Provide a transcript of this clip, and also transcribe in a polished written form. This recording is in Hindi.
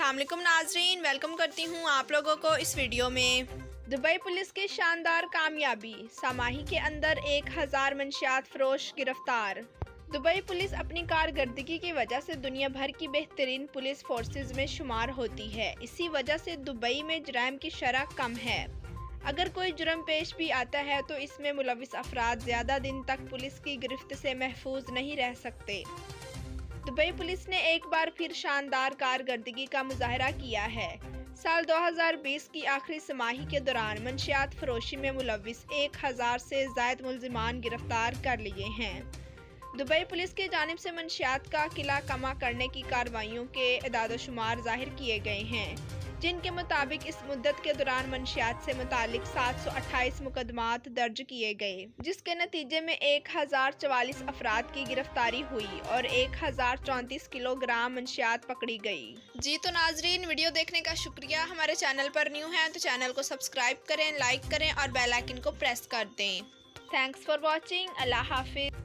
अस्सलाम वालेकुम नाजरीन, वेलकम करती हूँ आप लोगों को इस वीडियो में। दुबई पुलिस की शानदार कामयाबी, समाही के अंदर 1000 मंशियात फरोश गिरफ्तार। दुबई पुलिस अपनी कारकर्दगी की वजह से दुनिया भर की बेहतरीन पुलिस फोर्सेज में शुमार होती है। इसी वजह से दुबई में जुर्म की शरह कम है। अगर कोई जुर्म पेश भी आता है तो इसमें मुलविस अफराद ज़्यादा दिन तक पुलिस की गिरफ्त से महफूज नहीं रह सकते। दुबई पुलिस ने एक बार फिर शानदार कारकर्दगी का मुजाहरा किया है। साल 2020 की आखिरी समाही के दौरान मंशियात फरोशी में मुलविस 1000 से ज़ायद मुल्ज़िमान गिरफ्तार कर लिए हैं। दुबई पुलिस की जानिब से मंशियात का किला कमा करने की कार्रवाइयों के एदाद-ओ-शुमार ज़ाहिर किए गए हैं, जिनके मुताबिक इस मुद्दत के दौरान मंशियात से मुतालिक 728 मुकदमात दर्ज किए गए, जिसके नतीजे में 1044 अफराद की गिरफ्तारी हुई और 1034 किलोग्राम मंशियात पकड़ी गई। जी तो नाजरीन, वीडियो देखने का शुक्रिया। हमारे चैनल पर न्यू हैं तो चैनल को सब्सक्राइब करें, लाइक करें और बेल आइकन को प्रेस कर दें। Thanks for watching. Allah Hafiz.